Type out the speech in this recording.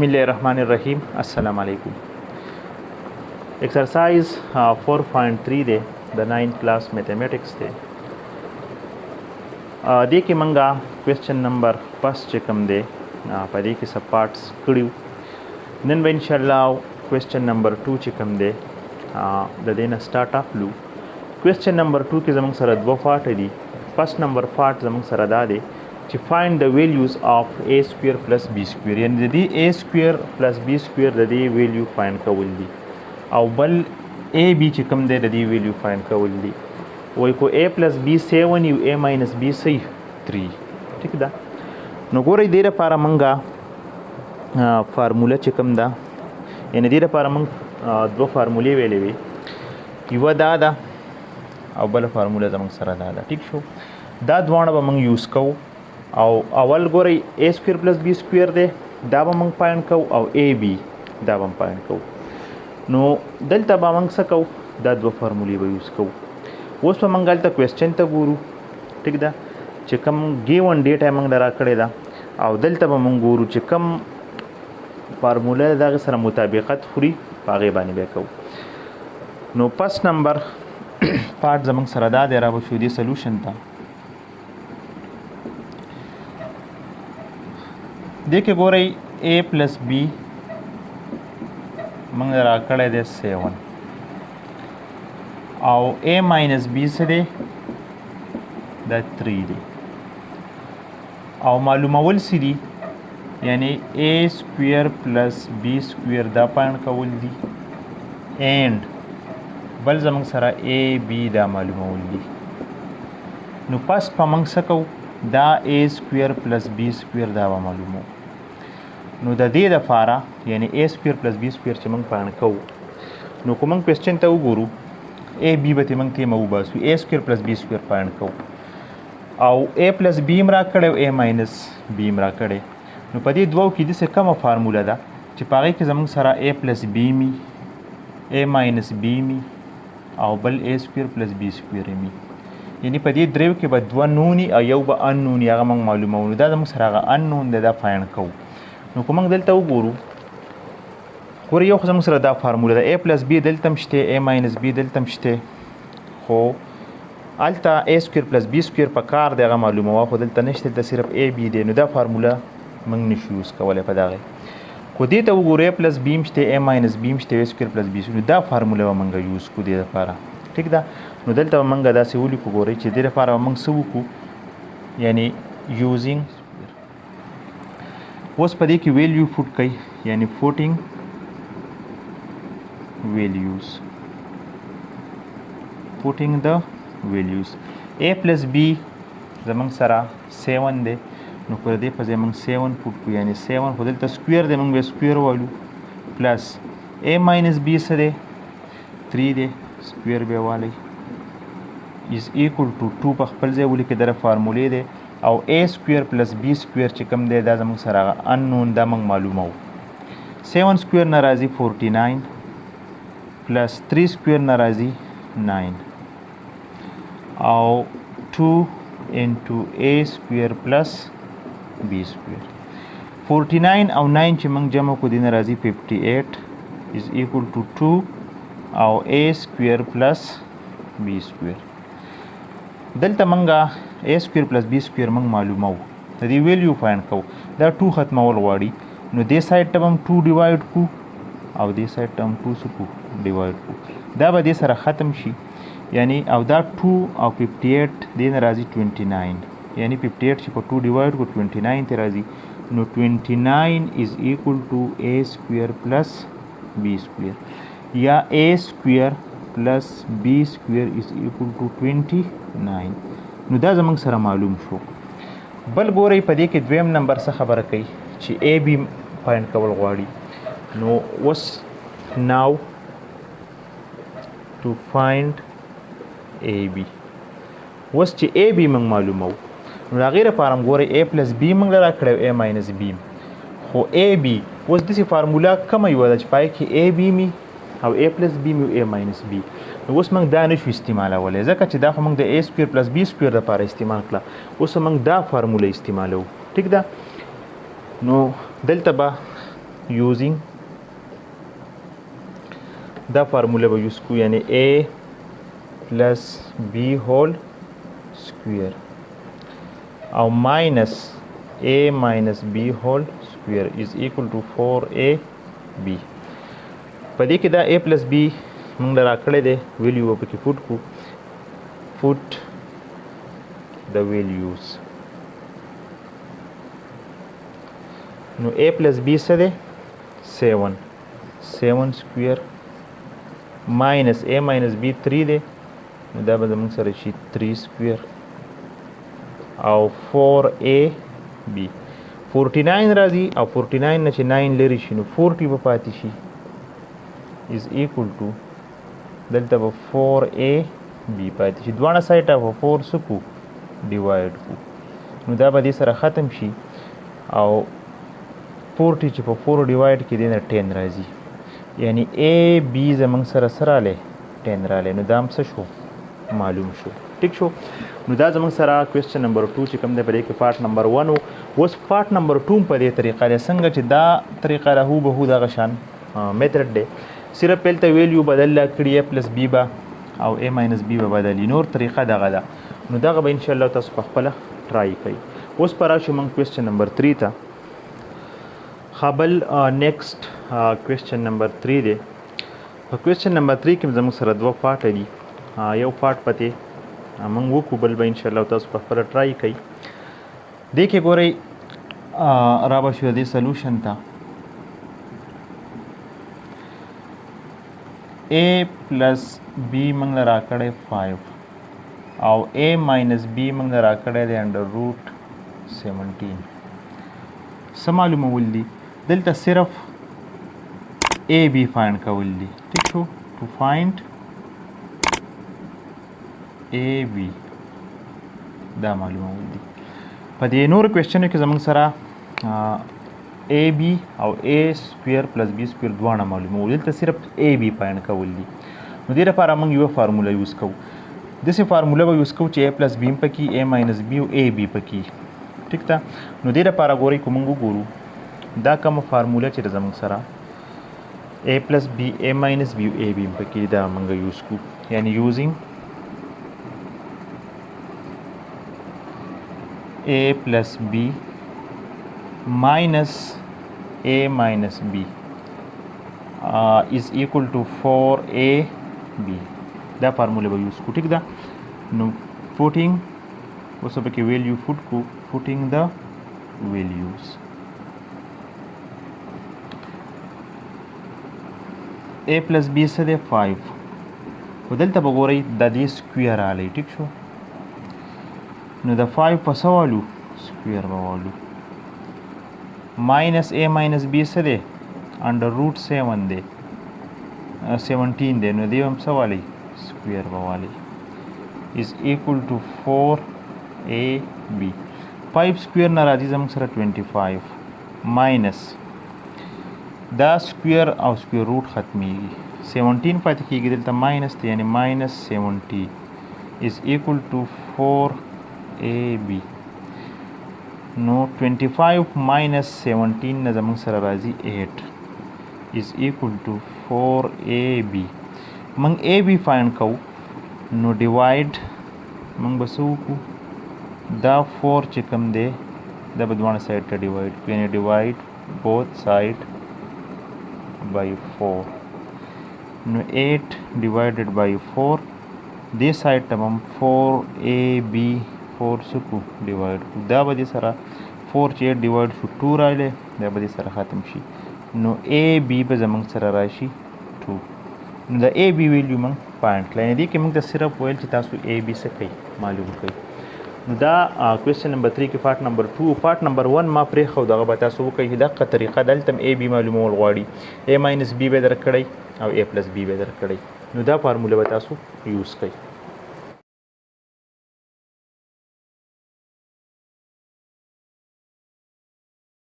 बिस्मिल्लाहिर्रहमानिर्रहीम अस्सलाम वालेकुम। एक्सरसाइज 4.3 दे द 9th क्लास मैथमेटिक्स दे दे के मंगा क्वेश्चन नंबर फर्स्ट चिकम दे पदे के सब पार्ट्स कड़ियो नन इंशाल्लाह क्वेश्चन नंबर 2 चिकम दे द देना स्टार्ट ऑफ लू क्वेश्चन नंबर 2 के जमंग सर दो part the first number part जमंग सर दा दे to find the values of a² plus b², यानी यदि a² plus b² the value find कवल दी और बल a b चिकम दे the value find कवल दी वही को a plus b 7 you a minus b सही 3 ठीक दा नो गोरे देर पारा मंगा फार्मूला चिकम दा यानी देर पारा मंग दो फार्मूले वेले वे युवा दादा और बल फार्मूला जमंग सरा दादा ठीक शो दा द्वाणा मंग यूज कव और अवल गोरे a² plus b² दे दाबा मंग पाइन कौ और ab दाबा पाइन कौ नो दल तबा मंग सकौ दा दो फार्मूले ब यूज कौ उस पर मंगल तक क्वेश्चन तक गुरु ठीक दा चिकम गिवन डेटा मंग दरा कड़े दा और दल तबा मंग गुरु चिकम फार्मूला दा सर मुताबिकत फ्री पागे बानी बे कौ नो फर्स्ट नंबर पार्ट जमंग सरदा दे रा बशुदी सॉल्यूशन था देखिए गो रही a plus b मंग राकड़े दे 7 और a minus b से दे 3 दे और मालूम अवल सीधी यानी a² plus b² दा पाइन कवल दी एंड बल जमंग सरा a b दा मालूम अवल दी नु फर्स्ट पमंग सकौ दा a² plus b² दा मालूम हो नो द दे दफारा यानी a² plus b² चमंग पान कौ नो कुमंग क्वेश्चन तो गुरु a b बते मंग ते मऊ बासु a² plus b² पान कौ और a plus b मरा कड़े a minus b मरा कड़े नो पदी दो की दिसे कम फार्मूला दा चिपागे के जमंग सारा a plus b me a minus b मी और बल a² plus b² मी यानी पदी द्रेव के बाद दो नूनी अयौ ब अननूनी आगा मंग मालूम हो दा जमंग सारा अननून दा फाइन कौ नो कुमंग दलता गुरु कोरे यो खसम सर दा फार्मूला दा a plus b दलतम शते a minus b दलतम शते हो अल्टा a² plus b² पकार देगा मालूम हो खो दलता नशते दा सिर्फ a b दे नो दा फार्मूला मंग निशूस कवले पदागे को दे ता गुरु a plus b शते a minus b शते a² plus b नो दा फार्मूला मंग यूज को दे पारा ठीक दा नो दलता मंग दा से उली को गोरे चे दे पारा मंग सबु को यानी यूजिंग उस पदे की वैल्यू फुट कई यानी footing the values a plus b जमंग सरा 7 दे नो पर दे पजे मंग 7 फुट को यानी 7 खुदल त स्क्वायर दे मंग स्क्वायर वालू प्लस a minus b से दे 3 दे स्क्वायर बे वाले इज इक्वल टू 2 पर खपल जे उली के दर फार्मूले दे और a² plus b² चिकम दे दा जमंग सरा अननोन दा मंग मालूम हो 7 स्क्वायर नाराजी 49 प्लस 3 स्क्वायर नाराजी 9 और 2 into a² plus b² 49 और 9 चिमंग जमा को दिन नाराजी 58 इज इक्वल टू 2 और a² plus b² दलता मंगा a² plus b² मंग मालूम हो तदी वैल्यू फाइंड कौ दा 2 खत्म और वाड़ी नो दे साइड तब हम 2 डिवाइड को और दे साइड तब हम 2 से को डिवाइड को दा बा दे सारा खत्म शी यानी और दा 2 और 58 दे नाराजी 29 यानी 58 से को 2 डिवाइड को 29 ते राजी नो 29 is equal to a² plus b² या a² plus b² is equal to 29 नो दा जमंग सरा मालूम शो बल गोरे पदे के द्वेम नंबर से खबर कई ची a b फाइंड कवल गवाड़ी नो वस now to find a b वस ची a b मंग मालूम हो नो गैर पारम गोरे a plus b मंग लरा खड़े a minus b हो a b वस दिस फार्मूला कम युवा च पाए कि a b मी और a plus b me a minus b उस मंग दा नशु इस्तेमाल वाले जका च दा मंग द a² plus b² दा पारा इस्तेमाल कला उस मंग दा फार्मूला इस्तेमाल हो ठीक दा नो दलता बा using دا فارموله به یوز کو یعنی a plus b whole square او minus a minus b whole square is equal to 4ab په دې کې دا a plus b موږ را کړی دی ویلیو به پکې فوټ کو فوټ the values نو a plus b څه دی 7 square minus a minus b 3 دی نو دا به زموږ سره شي 3 square او 4ab 49 راځي او 49 نه چې 9 لري شي نو 40 به پاتې شي is equal to دلته به 4ab پاتې شي دواړه سایډه به 4 څه کو ډیوایډ کو نو دا به دې سره ختم شي او 40 چې په 4 ډیوایډ کې دی نه 10 راځي یعنی a b زموږ سره رالی 10 رالی نو دا هم څه شو معلوم شو ټیک شو نو دا زموږ سره کوېسچن نمبر 2 چې کوم دی په دې کې پارټ نمبر 1 و اوس پارټ نمبر 2 په دې طریقه دی څنګه چې دا طریقه را هوبهو دغه شان میتھډ دی صرف پهلته ویلیو بدل کړي a پلس b به او a ماینس b به بدلي نور طریقه دغه ده نو دغه به انشاءالله تاسو په خپله ټرای کوئ اوس په راشو موږ کوېسچن نمبر 3 ته خبل نیکسټ کوېسچن نمبر 3 دی په کوېسچن نمبر 3 کې زموږ سره دوه پارټه دي یو پارټ پته موږ وکړو بل به انشاءالله تاسو په خپله ټرای کوئ دې کې ګورئ را به شو دې سلوشن ته a plus b موږ له راکړی 5 او a minus b موږ له راکړی دی انډر روټ 17 څه معلومول دي دلته صرف a b فایند کول دي ٹھیک شو to find a b دا معلومول دي په دې نور کوېسچنو کې زموږ سره a b او a سکویر پلس b سکویر دواړه معلومول دلته صرف a b فایند کول دي نو دې لپاره موږ یوه فارموله یوز کوو داسې فارموله به یوز کوو چې a پلس b هم پکې a ماینس b او a b پکې ټیک ده نو دې لپاره ګورئ که موږ وګورو دا کومه فارموله چې زموږ سره a پلس b a ماینس b او a b هم پکې دا موږ یوز کوو یعنی یوزینګ a plus b minus a minus b is equal to 4ab دا فارموله به یوز کو ٹھیک ده نو putting اوس به کې ویلیو فوټ کو putting the values a plus b څه دی 5 خو دلته به ګورئ د دې سکویر رالی ټیک شو نو د 5 په څه والو سکویر به والو ماینس a ماینس b څه دی انډر روټ 7 دی 17 دی نو دی هم څه والی سکویر به والی is equal to 4ab 5 سکویر نه راځي زموږ سره 25 ماینس دا سکویر او سکویر روټ ختمیږي 17 پاتې کېږي دلته ماینس دی یعنی ماینس 70 is equal to 4ab نو 25 minus 17 نه زموږ سره راځي 8 is equal to 4ab موږ ab فایند کوو نو ډیوایډ موږ به څه وکړو دا 4 چې کوم دی دا به دواړه سایډ ته ډیوایډ کړو یعنې ډیوایډ بوث سایډ by 4 نو 8 divided by 4 دې سایډ ته هم 4ab 4 څه کړو ډیوایډ کړو دا به دې سره 4 چې 8 ډیوایډ شو 2 راغلی دا به دې سره ختم شي نو ab به زموږ سره راشي 2 نو د ab ویلیو موږ فایند کړه یعنې دې کې موږ ته صرف ویل چې تاسو ab څه کوئ معلوم کوئ نو دا کوېسچن نمبر 3 کې پارټ نمبر 2 پارټ نمبر 1 ما پرېښود دغه به تاسو وکئ دقه طریقه دلته هم a b معلومول غواړي a ماینس b به درکړئ او a پلس b به درکړئ نو دا فارموله به تاسو یوز کړئ